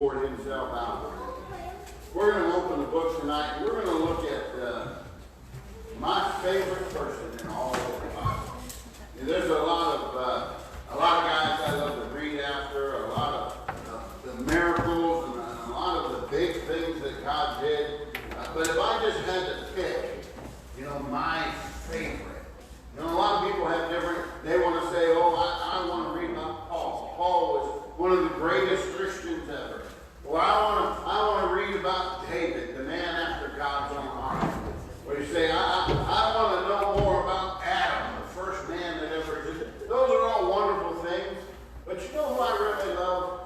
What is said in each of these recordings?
poured himself out. We're going to open the book tonight, and we're going to look at my favorite person in all of the Bible. And there's a lot of guys I love to read after, a lot of the miracles and a lot of the big things that God did. But if I just had to pick, my favorite. A lot of people have different, they want to say, I want to read about Paul. Paul was one of the greatest Christians ever. Well, I want to read about David, the man after God's own heart. Where you say, I want to know more about Adam, the first man that ever existed. Those are all wonderful things. But you know who I really love?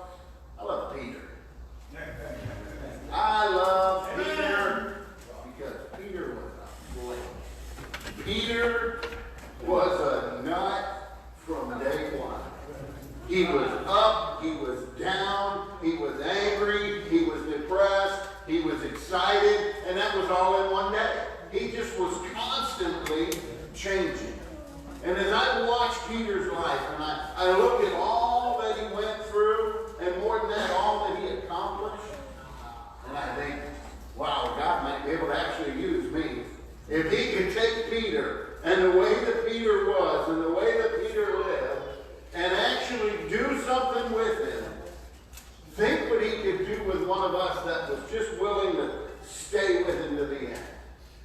I love Peter. I love Peter because Peter was a flake. Peter was a nut from day one. He was up, he was down, he was angry, he was depressed, he was excited, and that was all in one day. He just was constantly changing. And as I watch Peter's life, and I look at all that he went through, and more than that, all that he accomplished, and I think, wow, God might be able to actually use me. If he could take Peter, and the way that Peter was, and the way that Peter lived, and actually do something with him, think what he could do with one of us that was just willing to stay with him to the end.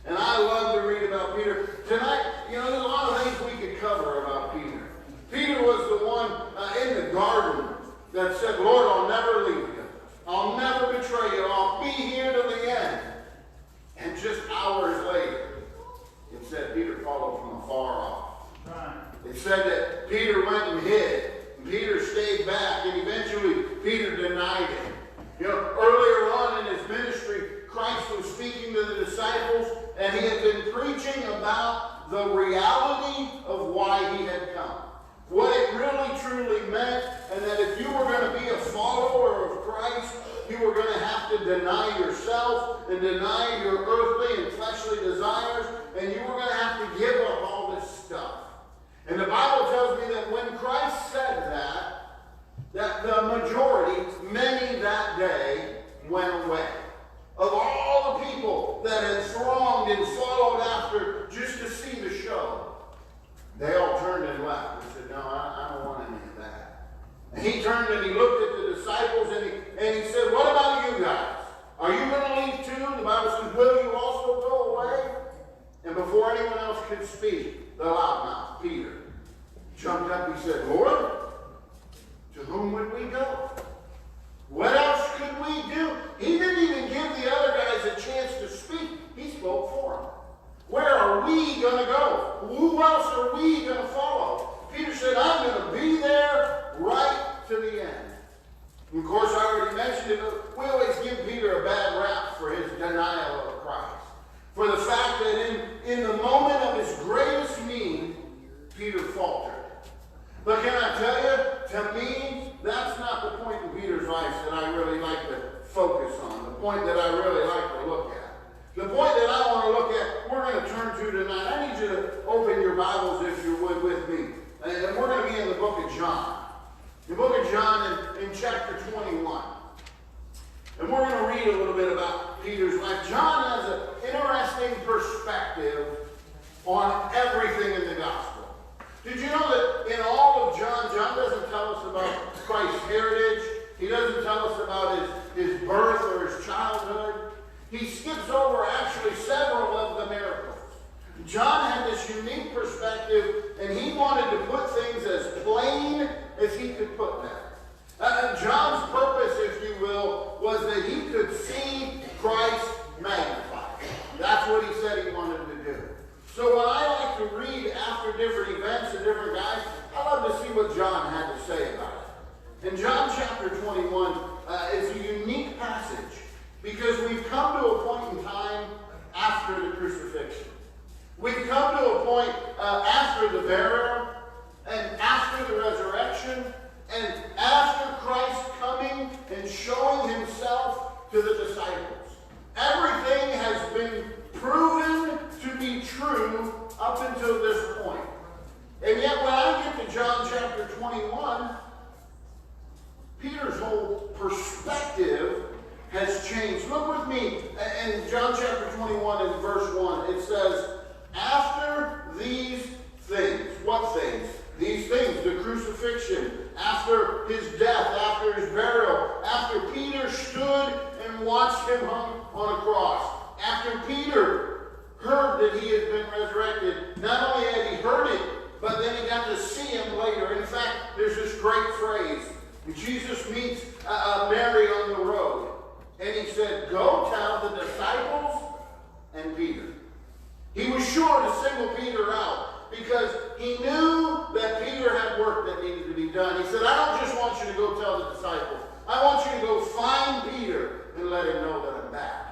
And I love to read about Peter. Tonight, there's a lot of things we could cover about Peter. Peter was the one in the garden that said, Lord, I'll never leave you. I'll never betray you. I'll be here to the end. And just hours later, it said Peter followed from afar off. It said that Peter went and hid, and Peter stayed back, and eventually Peter denied him. Earlier on in his ministry, Christ was speaking to the disciples, and he had been preaching about the reality of why he had come. What it really truly meant, and that if you were going to be a follower of Christ, you were going to have to deny yourself and deny your earthly and fleshly desires, and you were going to have to give up all this stuff. And the Bible tells me that when Christ said that the majority, many that day, went away. Of all the people that had thronged and followed after just to see the show, they all turned and left and said, no, I don't want any of that. And he turned and he looked at the disciples and he said, what about you guys? Are you going to leave too? The Bible says, will you also go away? And before anyone else could speak, the loudmouth, Peter, jumped up. He said, Lord, to whom would we go? What else could we do? He didn't even give the other guys a chance to speak. He spoke for them. Where are we going to go? Who else are we going to follow? Peter said, I'm going to be there right to the end. And of course, I already mentioned it, but we always give Peter a bad rap for his denial of Christ. For the fact that in the moment of his greatest need, Peter faltered. But can I tell you, to me, that's not the point in Peter's life that I really like to focus on, the point that I really like to look at. The point that I want to look at, we're going to turn to tonight. I need you to open your Bibles, if you would, with me. And we're going to be in the book of John. The book of John in chapter 21. And we're going to read a little bit about Peter's life. John has an interesting perspective on everything in the gospel. Did you know that in all of John doesn't tell us about Christ's heritage. He doesn't tell us about his birth or his childhood. He skips over actually several of the miracles. John had this unique perspective, and he wanted to put things as plain as he could put them. John's purpose, if you will, was that he could see Christ magnified. That's what he said he wanted to do. So when I like to read after different events and different guys, I love to see what John had to say about it. And John chapter 21 is a unique passage because we've come to a point in time after the crucifixion. We've come to a point after the burial and after the resurrection and after Christ coming and showing himself to the disciples. Everything has been proven to be true up until this point. And yet when I get to John chapter 21, Peter's whole perspective has changed. Look with me in John chapter 21 and verse 1. It says, after these things, what things? These things, the crucifixion, after his death, after his burial, after Peter stood and watched him hung on a cross, after Peter heard that he had been resurrected, not only had he heard it, but then he got to see him later. In fact, there's this great phrase. Jesus meets Mary on the road, and he said, go tell the disciples and Peter. He was sure to single Peter out because he knew that Peter had work that needed to be done. He said, I don't just want you to go tell the disciples. I want you to go find Peter and let him know that I'm back.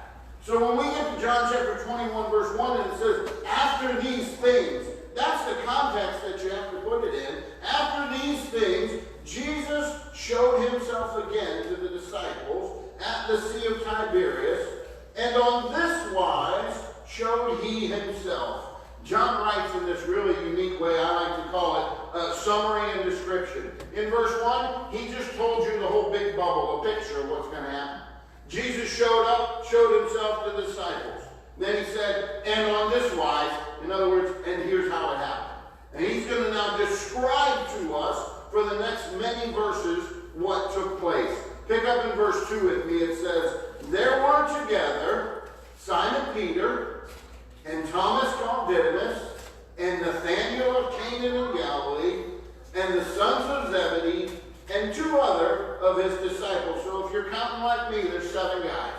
So when we get to John chapter 21, verse 1, and it says, after these things, that's the context that you have to put it in. After these things, Jesus showed himself again to the disciples at the Sea of Tiberias, and on this wise showed he himself. John writes in this really unique way, I like to call it summary and description. In verse 1, he just told you the whole big bubble, a picture of what's going to happen. Jesus showed himself to the disciples. Then he said, and on this wise, in other words, and here's how it happened. And he's going to now describe to us for the next many verses what took place. Pick up in verse 2 with me. It says, there were together Simon Peter and Thomas called Didymus and Nathanael of Cana in Galilee and the sons of Zebedee and two other of his disciples. So if you're counting like me, there's 7 guys.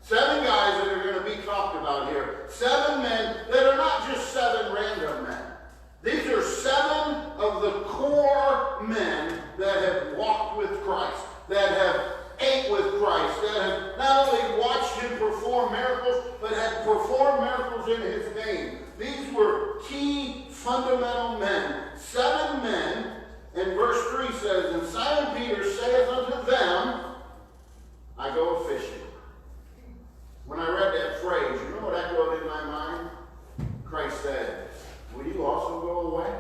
7 guys that are going to be talked about here. 7 men that are not just 7 random men. These are 7 of the core men that have walked with Christ, that have ate with Christ, that have not only watched him perform miracles, but had performed miracles in his name. These were key, fundamental men. 7 men, and verse 3 says, and Simon Peter saith unto them, I go a-fishing. When I read that phrase, you know what echoed in my mind? Christ said, will you also go away?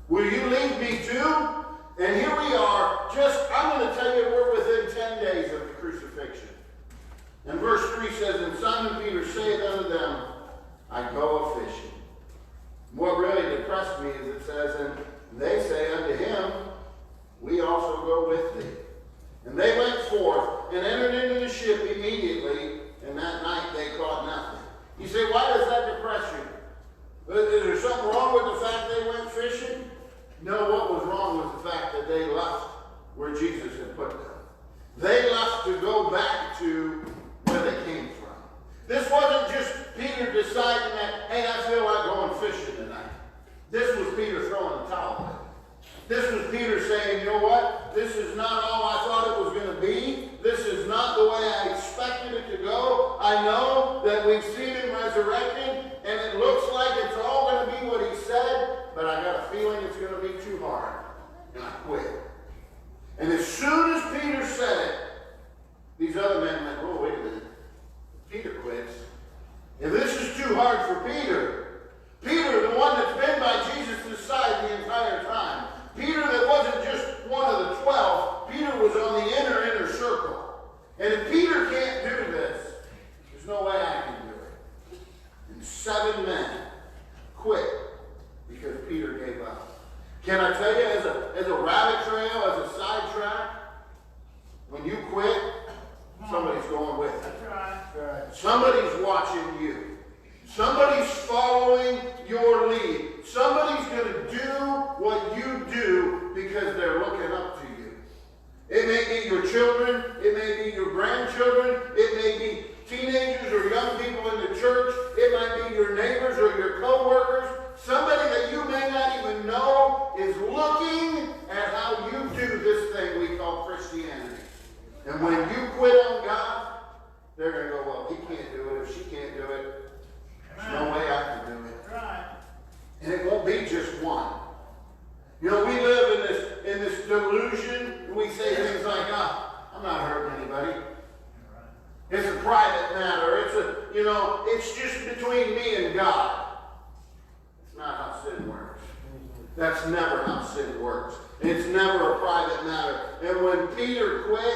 Will you leave me too? And here we are, I'm going to tell you we're within 10 days of the crucifixion. And verse 3 says, and Simon Peter saith unto them, I go a-fishing. What really depressed me is it says, and they say unto him, we also go with thee. And they went forth and entered into the ship immediately, and that night they caught nothing. You say, why does that depress you? Is there something wrong with the fact they went fishing? No, what was wrong was the fact that they left where Jesus had put them. They left to go back to where they came from. This wasn't just Peter deciding that, hey, I feel like going fishing tonight. This was Peter throwing the towel in. This was Peter saying, you know what? This is not all I thought it was going to be. This is not the way I expected it to go. I know that we've seen him resurrected, and it looks like it's all going to be what he said, but I got a feeling it's going to be too hard. And I quit. And as soon as Peter said it, these other men went, oh, wait a minute. Peter quits. If this is too hard for Peter, Peter, the one that's been by Jesus' side the entire time, Peter that wasn't just one of the 12, Peter was on the inner circle. And if Peter can't do this, there's no way I can do it. And 7 men quit because Peter gave up. Can I tell you, as a rabbit trail, as a sidetrack, when you quit, somebody's going with you. Somebody's watching you. Somebody's following your lead. Somebody's going to do what you do because they're looking up to you. It may be your children. It may be your grandchildren. It may be teenagers or young people in the church. It might be your neighbors or your co-workers. Somebody that you may not even know is looking at how you do this thing we call Christianity. And when you quit on God, they're going to go, well, he can't do it. If she can't do it, there's no way I can do it. And it won't be just one. You know, we live in this delusion. We say things like, I'm not hurting anybody. It's a private matter. It's just between me and God. It's not how sin works. That's never how sin works. It's never a private matter. And when Peter quit,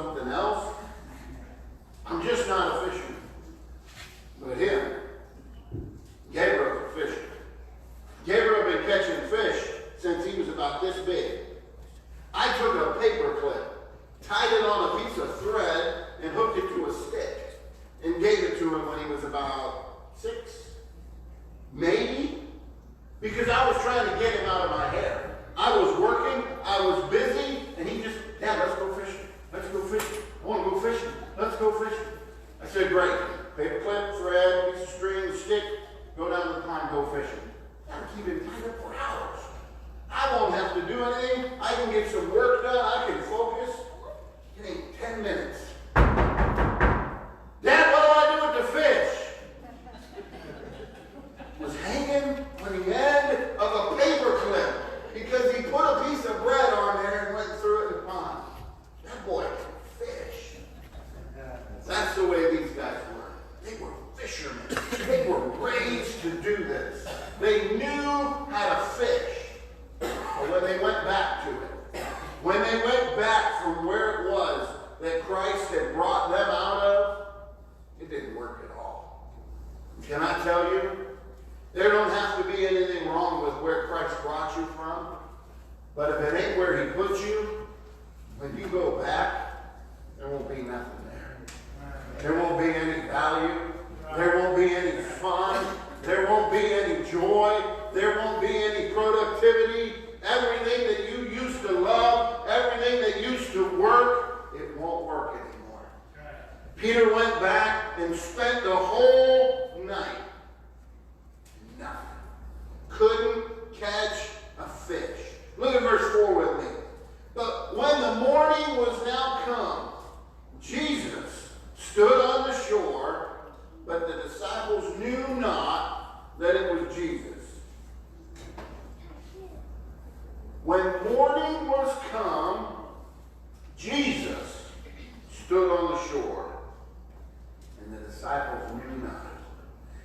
something else. I'm just not a fisherman. But him, Gabriel's a fisherman. Gabriel had been catching fish since he was about this big. I took a paper clip, tied it on a piece of thread, and hooked it to a stick, and gave it to him when he was about 6, maybe, because I was trying to get him out of my hair. I was working, I was busy, and he just, Dad, let's go fishing. Let's go fishing. I want to go fishing. Let's go fishing. I said, great. Paper clip, thread, piece of string, stick, go down to the pond, go fishing. I'll keep him tied up for hours. I won't have to do anything. I can get some work done. I can focus. It ain't 10 minutes. Dad, what do I do with the fish? Was hanging on the end of a paper clip because he put a piece of bread on there and went through it in the pond. That boy can fish. That's the way these guys were. They were fishermen. They were raised to do this. They knew how to fish. But when they went back to it, when they went back from where it was that Christ had brought them out of, it didn't work at all. Can I tell you, there don't have to be anything wrong with where Christ brought you from, but if it ain't where he put you, when you go back, there won't be nothing there. There won't be any value. There won't be any fun. There won't be any joy. There won't be any productivity. Everything that you used to love, everything that used to work, it won't work anymore. Peter went back and spent the whole night. Nothing. Couldn't catch a fish. Look at verse 4 with me. But when the morning was now come, Jesus stood on the shore, but the disciples knew not that it was Jesus. When morning was come, Jesus stood on the shore, and the disciples knew not.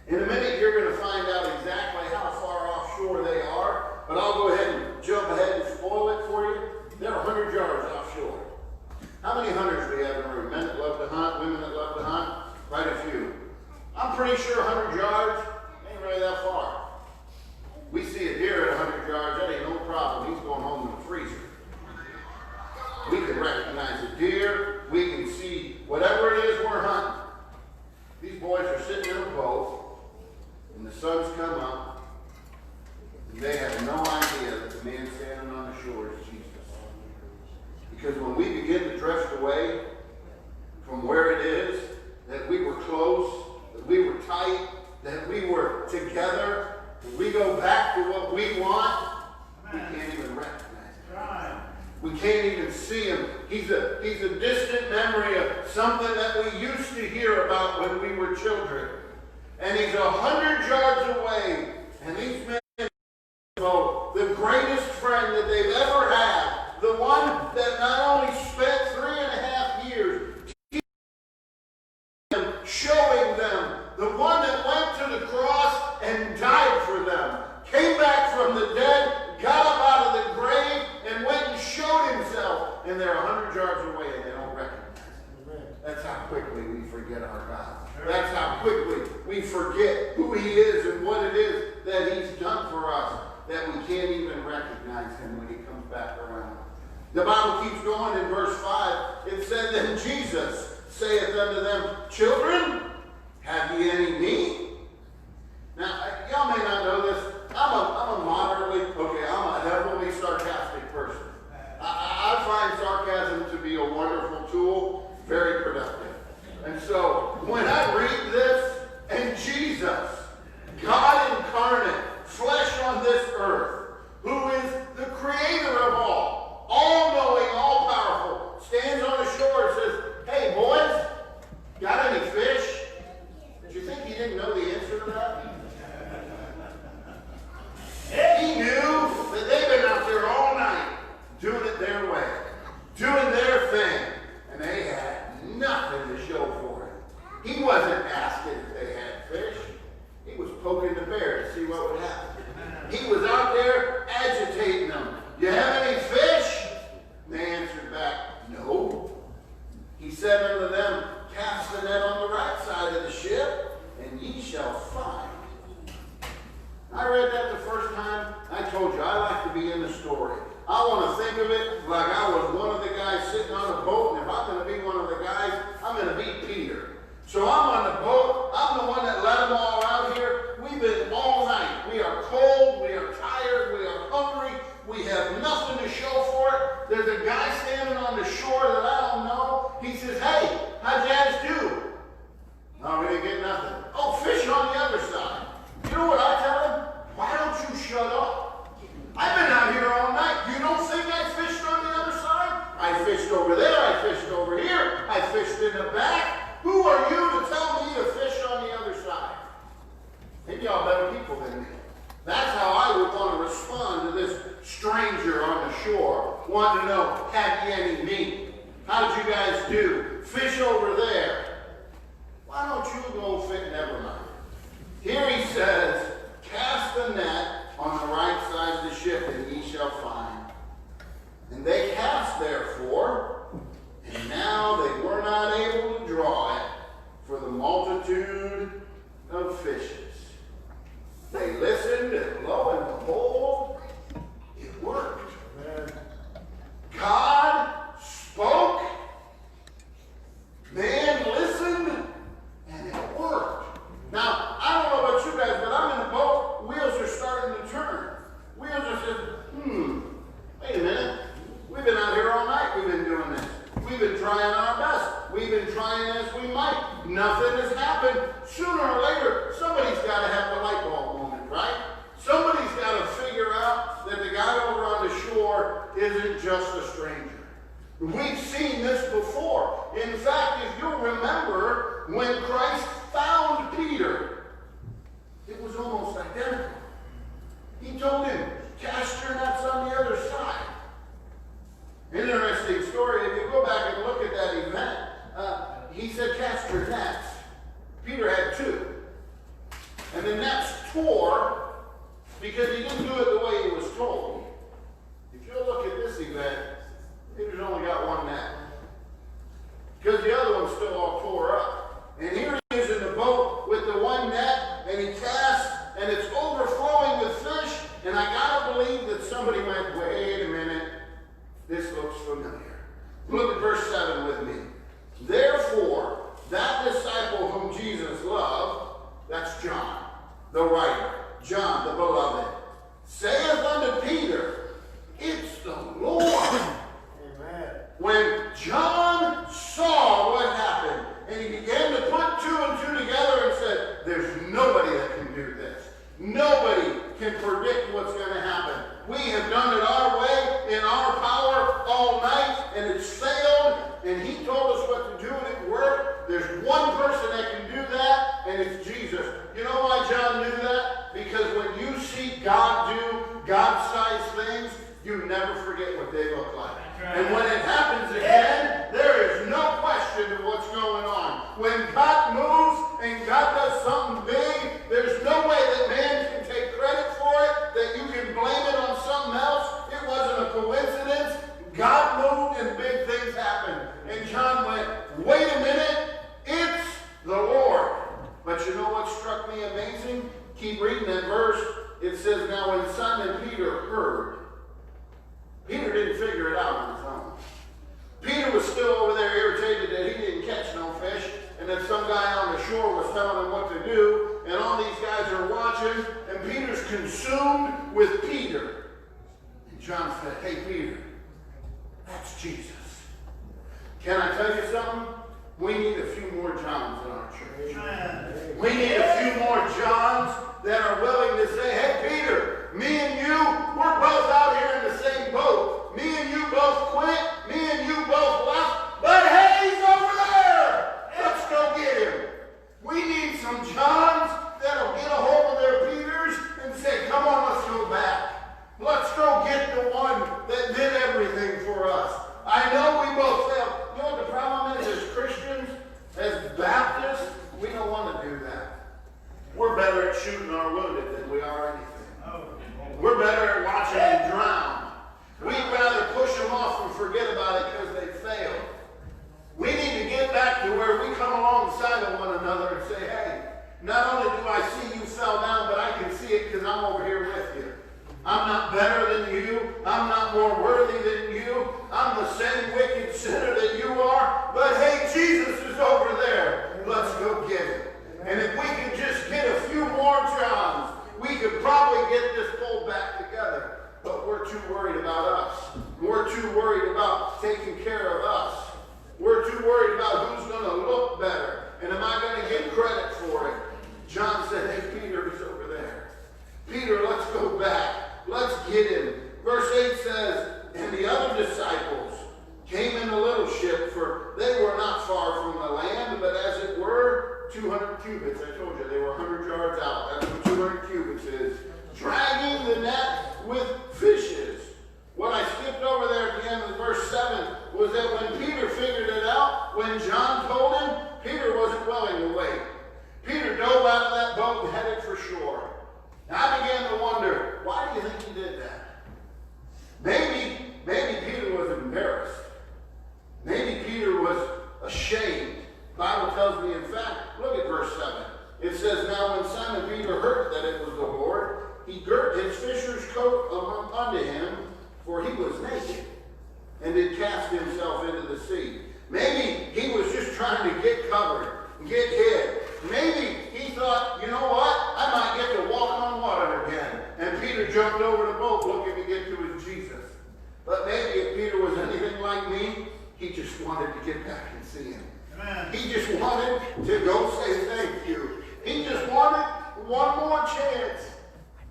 In a minute, you're going to find out exactly how far offshore they are, but I'll go ahead and jump ahead and spoil it for you. They're 100 yards offshore. How many hunters do we have in the room? Men that love to hunt, women that love to hunt? Quite a few. I'm pretty sure 100 yards ain't really that far. We see a deer at 100 yards, that ain't no problem. He's going home in the freezer. We can recognize a deer. We can see whatever it is we're hunting. These boys are sitting in a boat, and the sun's come up, and they have no idea that the man standing on the shore is Jesus. Because when we begin to drift away from where it is, that we were close, that we were tight, that we were together, when we go back to what we want, we can't even recognize him. We can't even see him. He's a distant memory of something that we used to hear about when we were children. And he's 100 yards away, and these men know the greatest friend that they've ever had, the one that not only spent 3.5 years showing them, the one that went to the cross and died for them, came back from the dead, got up out of the grave, and went and showed himself. And they're 100 yards away and they don't recognize him. That's how quickly we forget our God. That's how quickly we forget who he is and what it is that he's done for us, that we can't even recognize him when he comes back around. The Bible keeps going in verse 5. It said, Then Jesus saith unto them, Children, have ye any meat? Now, y'all may not know this. I'm a moderately, I'm a heavily sarcastic person. I find sarcasm to be a wonderful tool, very productive. And so, when I read this, and Jesus, God incarnate, flesh on this earth, who is the creator of all-knowing, all-powerful, stands on the shore and says, Hey, boys, got any fish? Did you think he didn't know it like I was one of the guys sitting on a boat, and if I'm going to be one of the guys, I'm going to be Peter. So I'm on the boat. I'm the one that let them all out here. We've been all night. We are cold. We are tired. We are hungry. We have nothing to show for it. There's a guy standing on the shore that I don't know. He says, hey, how'd you guys do? No, we didn't get nothing. Oh, fish on the other side. You know what I tell him? Why don't you shut up? I've been out here all night. You don't think I fished on the other side? I fished over there. I fished over here. I fished in the back. Who are you to tell me to fish on the other side? Maybe y'all better people than me. That's how I would want to respond to this stranger on the shore, wanting to know, have you any meat? How'd you guys do? Fish over there. Why don't you go fit? Never mind. Here he says, cast the net on the right side of the ship, and ye shall find. And they cast therefore, and now they were not able to draw it for the multitude of fishes. They listened, and lo and behold, it worked. God spoke, man listened, and it worked. Now, I don't know about you guys, but I'm in the boat, wheels are starting to turn. Wheels are saying, wait a minute. We've been out here all night, we've been doing this. We've been trying our best. We've been trying as we might. Nothing has happened. Sooner or later, somebody's got to have the light bulb moment, right? Somebody's got to figure out that the guy over on the shore isn't just a stranger. We've seen this before. In fact, if you'll remember, when Christ found Peter, it was almost identical. He told him, cast your nets on the other side. Interesting story. If you go back and look at that event, he said, cast your nets. Peter had two. And the nets tore because he didn't do it the way he was told. If you look at this event, Peter's only got one net. Because the other one's still all tore up. And here he is in the boat with the one net, and he casts, and it's overflowing with fish. And I got to believe that somebody went, wait a minute. This looks familiar. Look at verse 7 with me. Therefore, that disciple whom Jesus loved, that's John, the writer, John, the beloved, saith unto Peter, it's the Lord. Amen. When John saw what happened, and he began to put two and two together and said, there's nobody that can do this. Nobody can predict what's going to happen. We have done it our way, in our power, all night, and it's failed, and he told us what to do, and it worked. There's one person that can do that, and it's Jesus. You know why John knew that? Because when you see God do God-sized things, you never forget what they look like. And when it happens again, there is no question of what's going on. When God moves and God does something big, there's no way that man can take credit for it, that you can blame it on something else. It wasn't a coincidence. God moved and big things happened. And John went, wait a minute, it's the Lord. But you know what struck me amazing? Keep reading that verse. It says, now when Simon Peter heard, Peter didn't figure it out on his own. Peter was still over there irritated that he didn't catch no fish, and that some guy on the shore was telling him what to do, and all these guys are watching, and Peter's consumed with Peter. And John said, hey, Peter, that's Jesus. Can I tell you something? We need a few more Johns in our church. We need a few more Johns that are willing to say, hey, Peter, me and you, we're both out here in the same boat. Me and you both quit. Me and you both left. But hey, he's over there. Let's go get him. We need some Johns that'll get a hold of their Peters and say, come on, let's go back. Let's go get the one that did everything for us. I know we both failed. You know what the problem is as Christians, as Baptists, we don't want to do that. We're better at shooting our wounded than we are anything. We're better at worried about taking care of us. We're too worried about who's going to look better. And am I going to get credit for it? John said, hey, Peter is over there. Peter, let's go back. Let's get him. Verse 8 says, and the other disciples came in a little ship, for they were not far from the land, but as it were, 200 cubits. I told you, they were 100 yards out. That's what 200 cubits is. Dragging the net with fishes. What I skipped over there at the end of verse 7 was that when Peter figured it out, when John told him, Peter wasn't willing to wait. Peter dove out of that boat and headed for shore. Now I began to wonder, why do you think he did that? Maybe Peter was embarrassed. Maybe Peter was ashamed. The Bible tells me, in fact, look at verse 7. It says, now when Simon Peter heard that it was the Lord, he girt his fisher's coat unto him, for he was naked, and did cast himself into the sea. Maybe he was just trying to get covered, get hid. Maybe he thought, you know what? I might get to walk on water again. And Peter jumped over the boat looking to get to his Jesus. But maybe if Peter was anything like me, he just wanted to get back and see him. Amen. He just wanted to go say thank you. He just wanted one more chance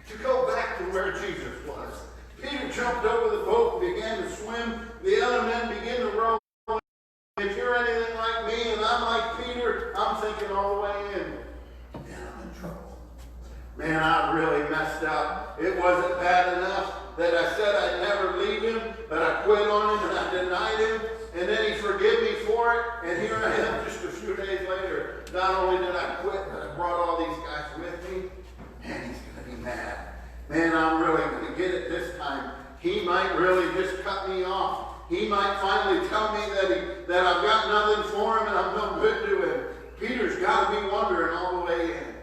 to go back to where Jesus was. Peter jumped over the boat and began to swim. The other men began to row. If you're anything like me and I'm like Peter, I'm thinking all the way in. Man, I'm in trouble. Man, I really messed up. It wasn't bad enough that I said I'd never leave him, but I quit on him and I denied him. And then he forgave me for it. And here I am just a few days later. Not only did I quit, but I brought all these guys with me. Man, he's going to be mad. Man, I'm really going to get it this time. He might really just cut me off. He might finally tell me that I've got nothing for him and I'm no good to him. Peter's got to be wondering all the way in.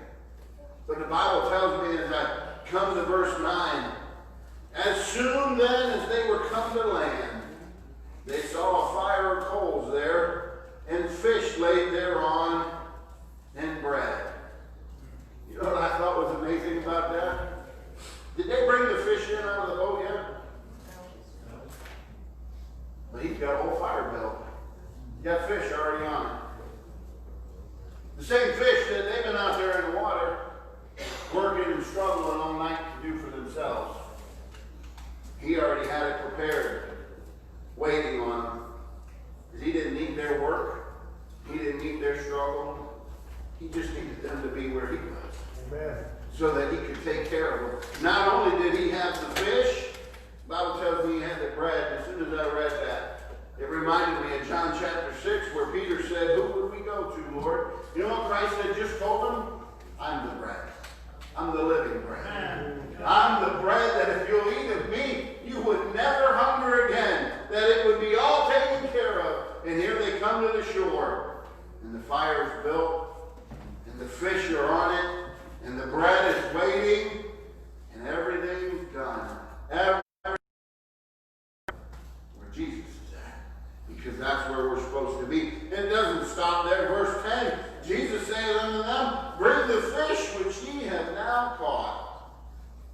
But the Bible tells me as I come to verse 9, as soon then as they were come to land, they saw a fire of coals there, and fish laid thereon, and bread. You know what I thought was amazing about that? Did they bring the fish in out of the boat yet? But he's got a whole fire built. He's got fish already on it. The same fish that they've been out there in the water, working and struggling all night to do for themselves. He already had it prepared, waiting on them. Because he didn't need their work. He didn't need their struggle. He just needed them to be where he was. Amen. So that he could take care of them. Not only did he have the fish, the Bible tells me he had the bread. As soon as I read that, it reminded me of John chapter 6, where Peter said, who would we go to, Lord? You know what Christ had just told him? I'm the bread. I'm the living bread. I'm the bread that if you'll eat of me, you would never hunger again. That it would be all taken care of. And here they come to the shore. And the fire is built. And the fish are on it. And the bread is waiting. And everything's done. Where Jesus is at. Because that's where we're supposed to be. It doesn't stop there. Verse 10. Jesus saith unto them, bring the fish which ye have now caught.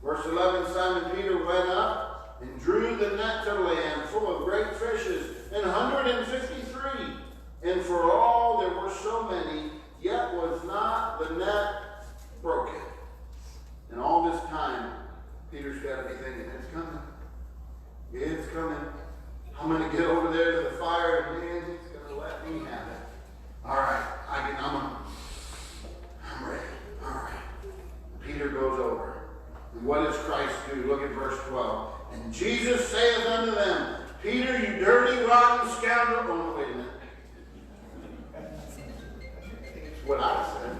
Verse 11, Simon Peter went up and drew the net to land full of great fishes, and 153. And for all there were so many, yet was not the net broken. And all this time, Peter's got to be thinking, it's coming. It's coming. I'm going to get over there to the fire, and man, he's going to let me have it. All right, I'm ready. All right. Peter goes over. And what does Christ do? Look at verse 12. And Jesus saith unto them, Peter, you dirty, rotten scoundrel. Oh, wait a minute. That's what I said.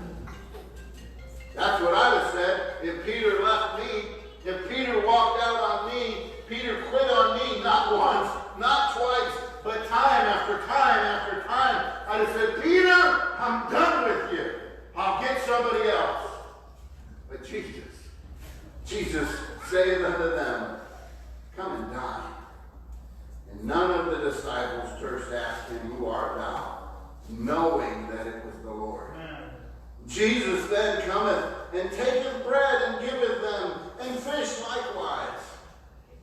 That's what I would have said if Peter left me. If Peter walked out on me, Peter quit on me, not once, not twice, but time after time after time. I'd have said, Peter, I'm done with you. I'll get somebody else. But Jesus saith unto them, come and dine. And none of the disciples durst ask him, who art thou? Knowing that it was the Lord. Amen. Jesus then cometh and taketh bread and giveth them, and fish likewise.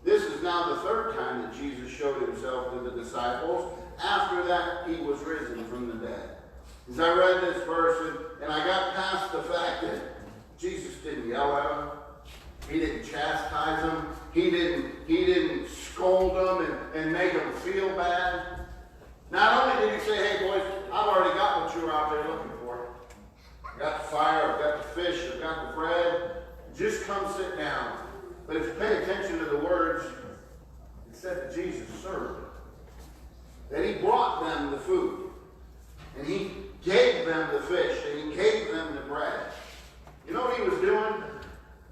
This is now the third time that Jesus showed himself to the disciples after that he was risen from the dead. As I read this verse and I got past the fact that Jesus didn't yell at them, he didn't chastise them, he didn't scold them and make them feel bad. Not only did he say, hey boys, I've already got what you were out there looking for. I've got the fire, I've got the fish, I've got the bread. Just come sit down. But if you pay attention to the words, it said that Jesus served. That he brought them the food. And he gave them the fish. And he gave them the bread. You know what he was doing?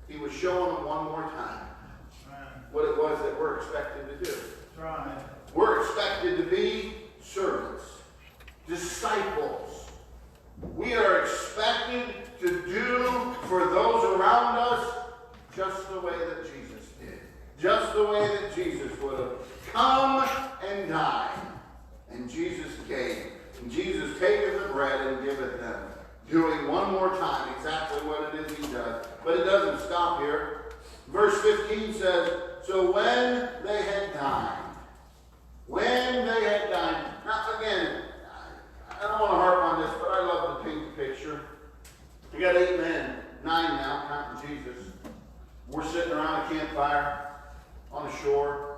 He was showing them one more time what it was that we're expected to do. Right. We're expected to be servants, disciples. We are expected to do for those around us just the way that Jesus did. Just the way that Jesus would have come and died. And Jesus gave. And Jesus taketh the bread and giveth them. Doing one more time exactly what it is he does. But it doesn't stop here. Verse 15 says, so when they had dined. When they had dined. Now again, I don't want to harp on this, but I love to paint the picture. We got 8 men, 9 now, counting Jesus. We're sitting around a campfire on the shore.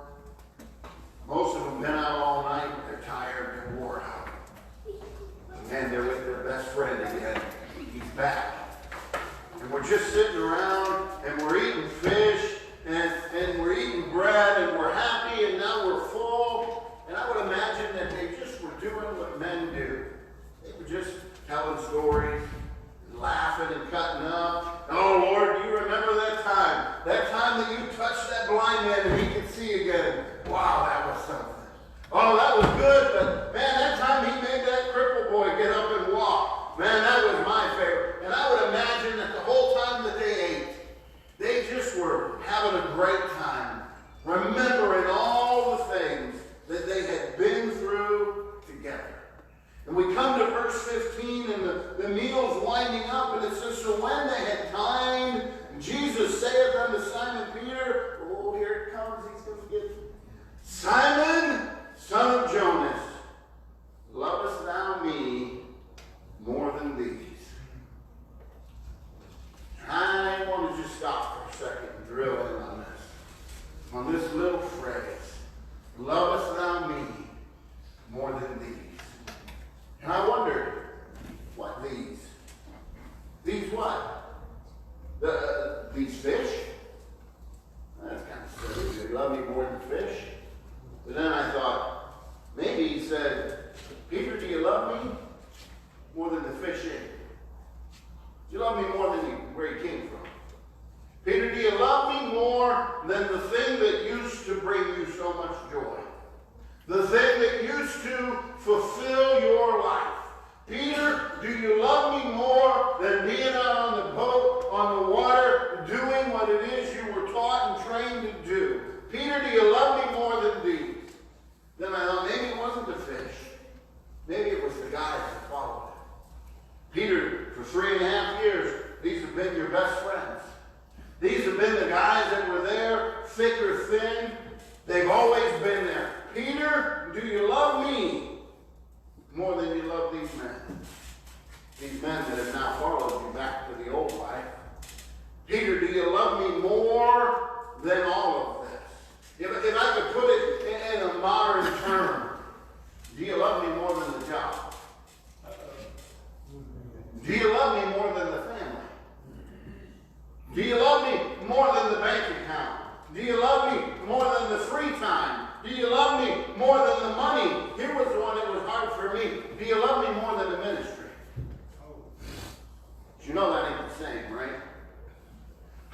Most of them been out all night. They're tired. They're wore out. And they're with their best friend again. He's back. And we're just sitting around and we're eating fish and we're eating bread and we're happy and now we're full. And I would imagine that they just were doing what men do. They were just telling stories, laughing and cutting up. Oh, Lord, you remember that time? That time that you touched that blind man and he could see again. Wow, that was something. Oh, that was good, but man, that time he made that crippled boy get up and walk. Man, that was my favorite. And I would imagine that the whole time that they ate, they just were having a great time, remembering all the things that they had been through together. And we come to verse 15, and the meal's winding up, and it says, so when they had dined, Jesus saith unto Simon Peter, oh, here it comes, he's going to forget. Simon, son of Jonas, lovest thou me more than these? I want to just stop for a second and drill in on this little phrase. Lovest thou me more than these? And I wondered, what these? These what? These fish? That's kind of silly. They love me more than fish. But then I thought, maybe he said, Peter, do you love me more than the fish ate? Do you love me more than where you came from? Peter, do you love me more than the thing that used to bring you so much joy? The thing that used to fulfill your life. Peter, do you love me more than being out on the boat, on the water, doing what it is you were taught and trained to do? Peter, do you love me more than these? Then I thought, maybe it wasn't the fish. Maybe it was the guys that followed him. Peter, for 3.5 years, these have been your best friends. These have been the guys that were there, thick or thin. They've always been there. Peter, do you love me more than you love these men? These men that have now followed you back to the old life. Peter, do you love me more than all of this? If I could put it in a modern term, do you love me more than the job? Do you love me more than the family? Do you love me more than the bank account? Do you love me more than the free time? Do you love me more than the money? Here was one that was hard for me. Do you love me more than the ministry? But you know that ain't the same, right?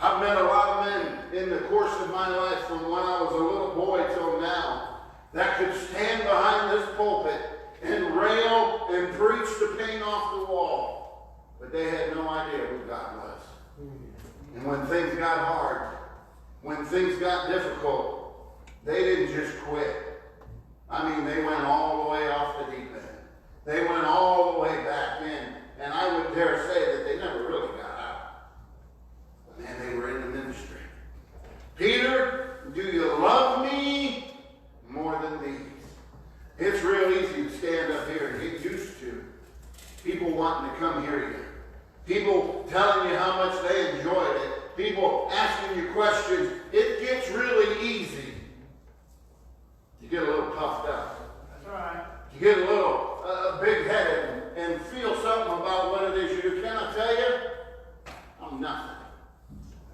I've met a lot of men in the course of my life from when I was a little boy till now that could stand behind this pulpit and rail and preach the paint off the wall. But they had no idea who God was. And when things got hard, when things got difficult, they didn't just quit. I mean, they went all the way off the deep end. They went all the way back in. And I would dare say that they never really got out. But man, they were in the ministry. Peter, do you love It's real easy to stand up here and get used to people wanting to come hear you. People telling you how much they enjoyed it. People asking you questions. It gets really easy to get a little puffed up. That's right. To get a little big-headed and feel something about what it is you do. Can I tell you? I'm nothing.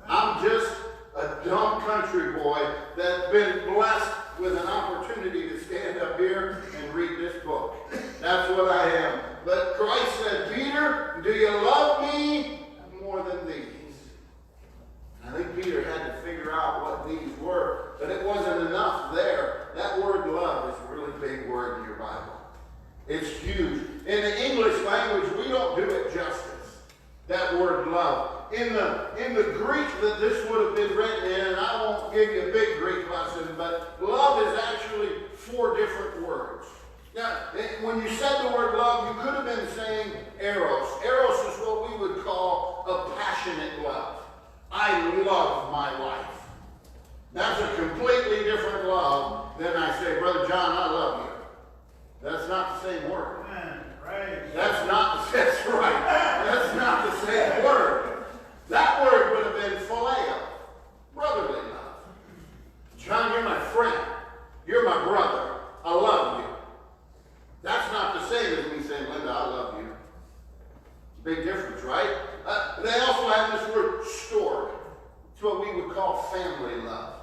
I'm just a dumb country boy that's been blessed with an opportunity to stand up here and read this book. That's what I am. But Christ said, Peter, do you love me more than these? I think Peter had to figure out what these were, but it wasn't enough there. That word love is a really big word in your Bible. It's huge. In the English language, we don't do it justice. That word love. In the Greek that this would have been written in, and I won't give you a big Greek lesson, but love is actually 4 different words. Now, when you said the word love, you could have been saying eros. Eros is what we would call a passionate love. I love my wife. That's a completely different love than I say, Brother John, I love you. That's not the same word. Right. That's right. That's not the same word. That word would have been phileo, brotherly love. John, you're my friend. You're my brother. I love you. That's not the same as me saying, Linda, I love you. Big difference, right? They also have this word storge. It's what we would call family love.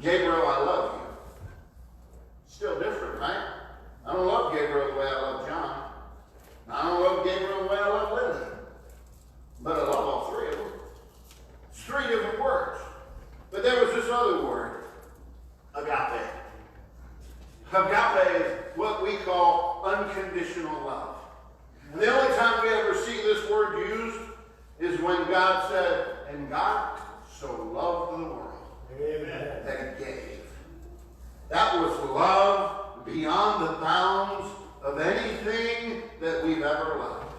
Gabriel, I love you. Still different, right? I don't love Gabriel the way I love John. I don't love Gabriel the way I love Linda. But I love all 3 of them. It's 3 different words. But there was this other word, agape. Agape is what we call unconditional love. And the only time we ever see this word used is when God said, and God so loved the world. Amen. That he gave. That was love beyond the bounds of anything that we've ever loved.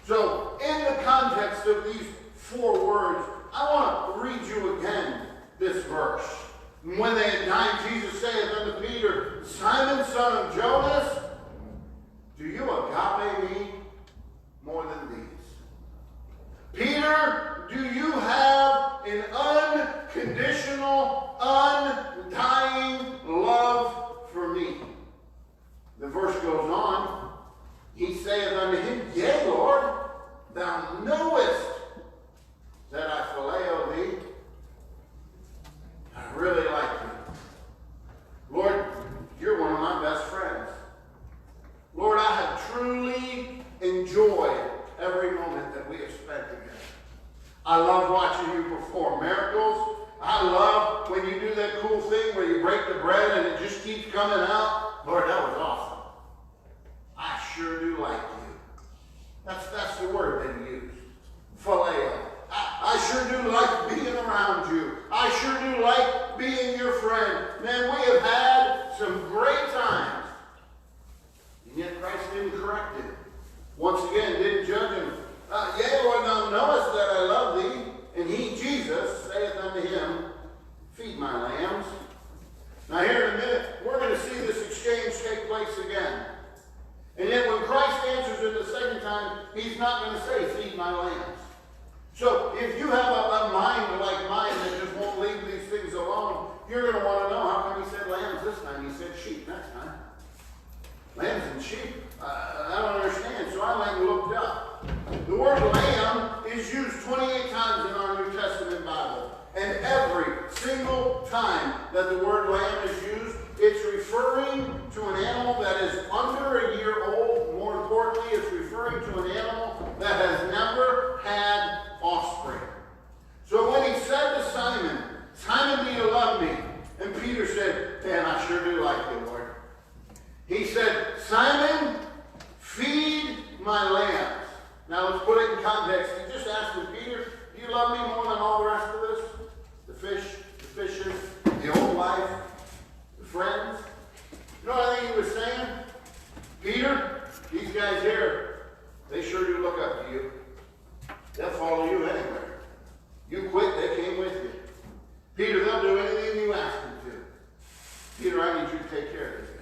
So, in the context of these 4 words, I want to read you again this verse. When they had dined, Jesus saith unto Peter, Simon, son of Jonas, do you agape me more than these? Peter, do you have an unconditional, undying love for me? The verse goes on. He saith unto him, Yea, Lord, thou knowest that I phileo thee. I really like you. Lord, you're one of my best friends. Lord, I have truly enjoyed every moment that we have spent together. I love watching you perform miracles. I love when you do that cool thing where you break the bread and it just keeps coming out. Lord, that was awesome. I sure do like you. That's the word that he used. Phileo. I sure do like being around you. I sure do like being your friend. Man, we have had some great times. And yet Christ didn't correct him. Once again, didn't judge him. Yea, Lord, thou knowest that I love thee. And he, Jesus, saith unto him, Feed my lambs. Now here in a minute, we're going to see this exchange take place again. And yet when Christ answers it the second time, he's not going to say, Feed my lambs. So if you have a mind like mine that just won't leave these things alone, you're going to want to know how come he said lambs this time. He said sheep next time. Lambs and sheep? I don't understand. So I went and looked up. The word lamb is used 28 times in our New Testament Bible. And every single time that the word lamb is used, it's referring to an animal that is under a year old. More importantly, it's referring to an animal that has never had offspring. So when he said to Simon, Simon, do you love me? And Peter said, Man, I sure do like you, Lord. He said, Simon, feed my lambs. Now let's put it in context. He just asked him, Peter, do you love me more than all the rest of this? The fish, the fishes, the old life, the friends. You know what I think he was saying? Peter, these guys here, they sure do look up to you. They'll follow you anywhere. You quit, they came with you. Peter, they'll do anything you ask them to. Peter, I need you to take care of these guys.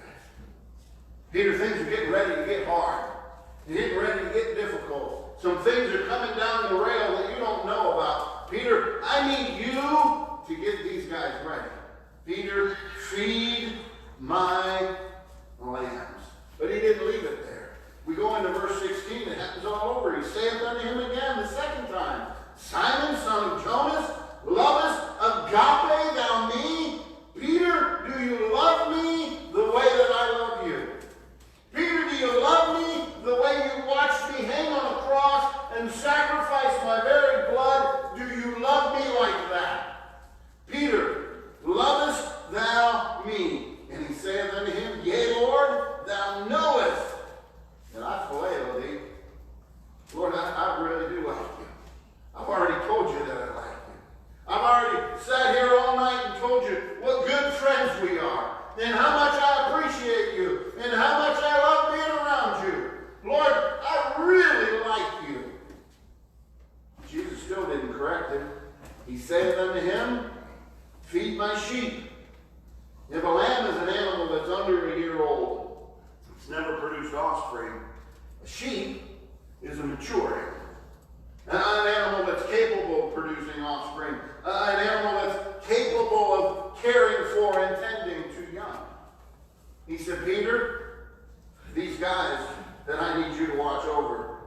Peter, things are getting ready to get hard. They're getting ready to get difficult. Some things are coming down the rail that you don't know about. Peter, I need you to get these guys ready. Peter, feed my lambs. But he didn't leave it there. We go into verse 16. It happens all over. He saith unto him again the second time, Simon, son of Jonas, lovest agape thou me? Peter, do you love me the way that I love you? Peter, do you love me the way you watched me hang on a cross and sacrifice my very blood? Do you love me like that? Peter, lovest thou me? And he saith unto him, Yea, Lord, thou knowest. And I phileo thee. Lord, I really do like you. I've already told you that I like you. I've already sat here all night and told you what good friends we are, and how much I appreciate you, and how much I love being around you. Lord, I really like you. Jesus still didn't correct him. He saith unto him, Feed my sheep. If a lamb is an animal that's under a year old, it's never produced offspring. A sheep is a mature animal. An animal that's capable of producing offspring. An animal that's capable of caring for and tending to young. He said, Peter, these guys that I need you to watch over,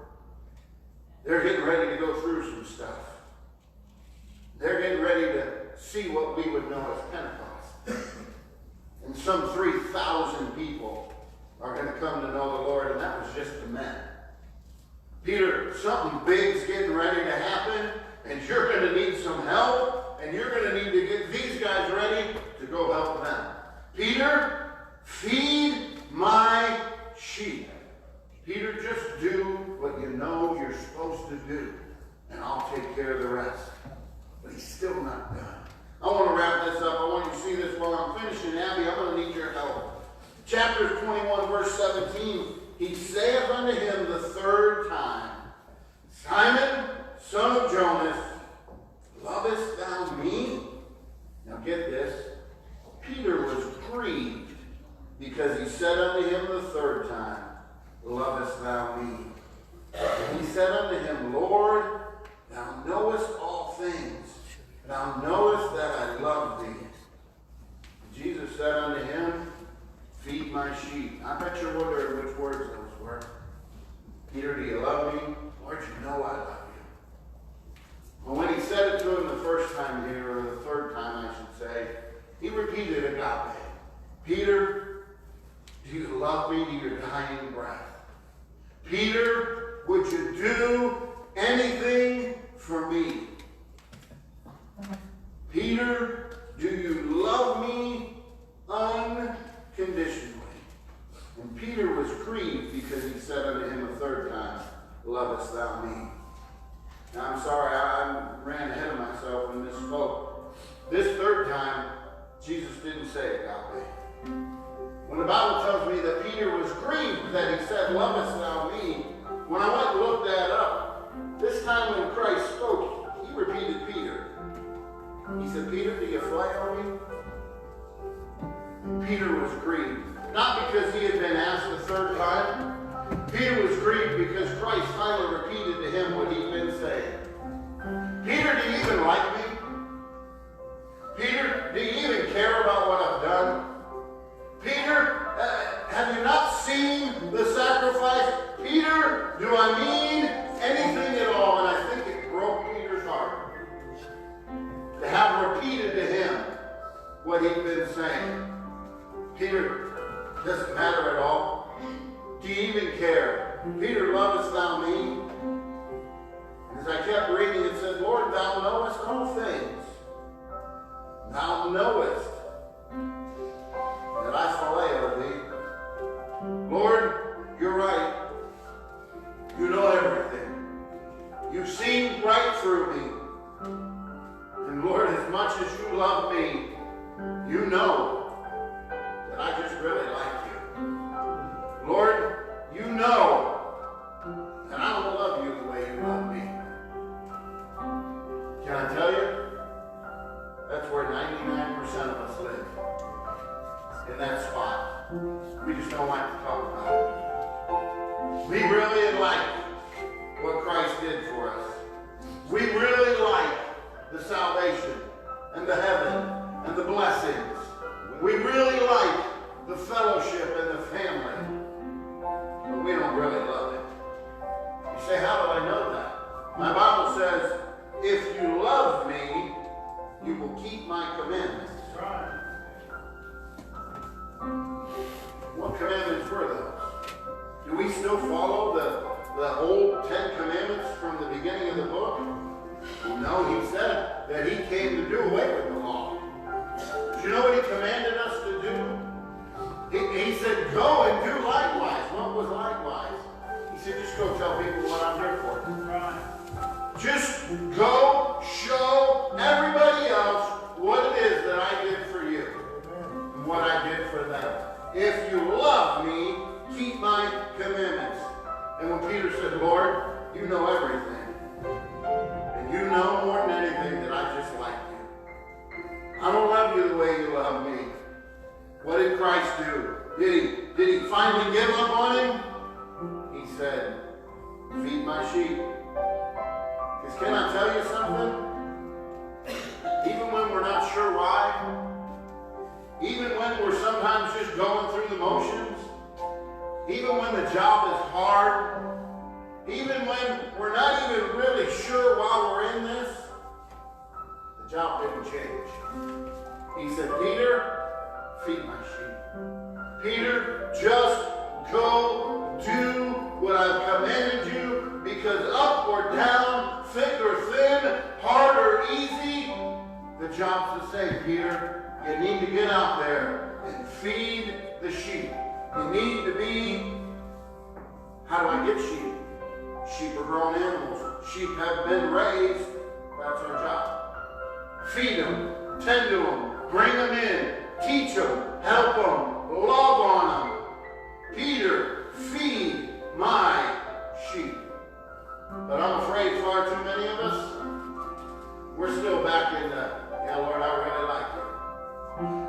they're getting ready to go through some stuff. They're getting ready to see what we would know as Pentecost. And some 3,000 people are going to come to know the Lord, and that was just the men. Peter, something big's getting ready to happen, and you're going to need some help, and you're going to need to get these guys ready to go help them. Peter, feed my sheep. Peter, just do what you know you're supposed to do, and I'll take care of the rest. But he's still not done. I want to wrap this up. I want you to see this while I'm finishing. Abby, I'm going to need your help. Chapter 21, verse 17. He saith unto him the third time, Simon, son of Jonas, lovest thou me? Now get this. Peter was grieved because he said unto him the third time, Lovest thou me? And he said unto him, Lord, thou knowest all things. Thou knowest that I love thee. And Jesus said unto him, Feed my sheep. I bet you're wondering which words those were. Peter, do you love me? Lord, you know I love you. Well, when he said it to him the first time here, or the third time I should say, he repeated agape. Peter, do you love me to your dying breath? Peter, would you do anything for me? Peter, do you love me unconditionally? And Peter was grieved because he said unto him a third time, Lovest thou me? Now I'm sorry, I ran ahead of myself and misspoke. This third time, Jesus didn't say agape. When the Bible tells me that Peter was grieved that he said, Lovest thou me? When I went and looked that up, this time when Christ spoke, he repeated Peter. He said, Peter, do you phileo me? Peter was grieved. Not because he had been asked the third time. Peter was grieved because Christ finally repeated to him what he'd been saying. Peter, do you even like me? Peter, do you even care about what I've done? Peter, have you not seen the sacrifice? Peter, do I mean anything at all? And I think it broke Peter's heart to have repeated to him what he'd been saying. Peter, does it matter at all? Do you even care? Peter, lovest thou me? And as I kept reading, it said, Lord, thou knowest all things. Thou knowest that I phileo thee. Lord, you're right. You know everything. You've seen right through me. And Lord, as much as you love me, you know that I just really like you. Lord, you know that I don't love you the way you love me. Can I tell you? That's where 99% of us live. In that spot. We just don't like to talk about it. We really like what Christ did for us. We really like the salvation and the heaven and the blessings. We really like the fellowship and the family. But we don't really love it. You say, how do I know that? My Bible says, if you love me, you will keep my commandments. Right. What commandments were those? Do we still follow the old 10 commandments from the beginning of the book? No, he said that he came to do away with the law. Do you know what he commanded us to do? He said, go and do likewise. What was likewise? He said, just go tell people what I'm here for. Right. Just go show everybody else what it is that I did for you and what I did for them. If you love me, keep my commandments. And when Peter said, Lord, you know everything. And you know more than anything that I just like you. I don't love you the way you love me. What did Christ do? Did he finally give up on him? He said, feed my sheep. Because can I tell you something? Even when we're not sure why, even when we're sometimes just going through the motions, even when the job is hard, even when we're not even really sure why we're in this, the job didn't change. He said, Peter, feed my sheep. Peter, just go do what I've commanded you, because up or down, thick or thin, hard or easy, the job's the same, Peter. You need to get out there and feed the sheep. You need to be, how do I get sheep? Sheep are grown animals. Sheep have been raised. That's our job. Feed them, tend to them, bring them in, teach them, help them, love on them. Peter, feed my sheep. But I'm afraid far too many of us, we're still back in the, yeah, Lord, I really like you.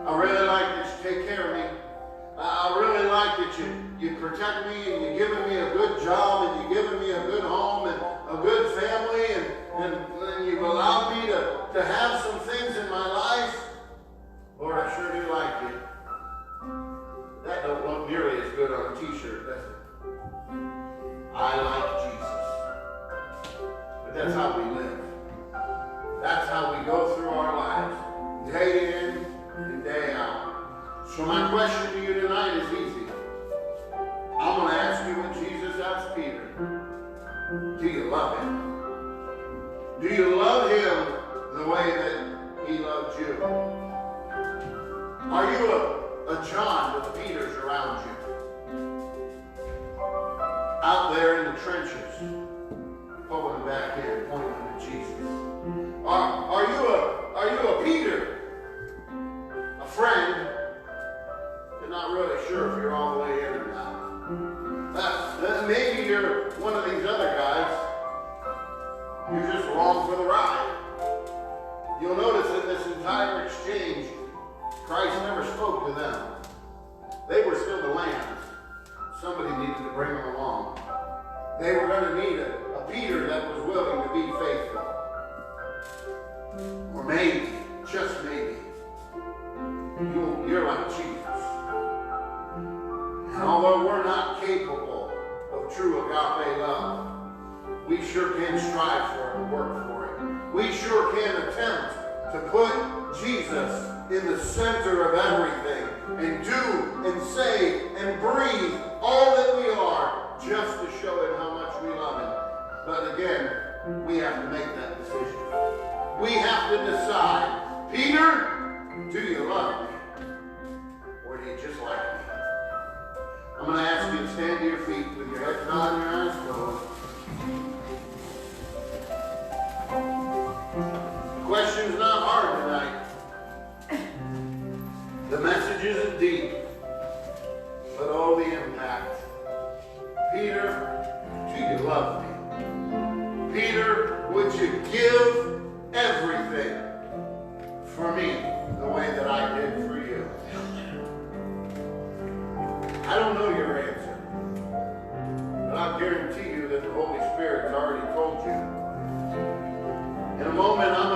I really like that you take care of me. I really like that you protect me, and you're giving me a good job, and you're giving me a good home and a good family, and you've allowed me to have some things in my life. Lord, I sure do like you. That don't look nearly as good on a t-shirt, does it? I like Jesus. But that's how we live. That's how we go through our lives, day in and day out. So my question to you tonight is easy. I'm going to ask you what Jesus asked Peter. Do you love him? Do you love him the way that he loved you? Are you a John with Peters around you? Out there in the trenches, pulling back in, pointing to Jesus. Are you a Peter? A friend? You're not really sure if you're all the way in or not. Maybe you're one of these other guys. You're just along for the ride. You'll notice in this entire exchange, Christ never spoke to them. They were still the lambs. Somebody needed to bring them along. They were going to need a Peter that was willing to be faithful. Or maybe, just maybe, you're like Jesus. And although we're not capable of true agape love, we sure can strive for it and work for it. We sure can attempt to put Jesus in the center of everything and do and say and breathe all that we are just to show him how much we love him. But again, we have to make that decision. We have to decide, Peter, do you love me? Or do you just like me? I'm going to ask you to stand to your feet with your head bowed and your eyes closed. The question's not hard tonight. The message isn't deep, but oh, the impact. Peter, do you love me? Peter, would you give everything for me the way that I did for you? I don't know your age. guarantee you that the Holy Spirit's already told you. In a moment, I'm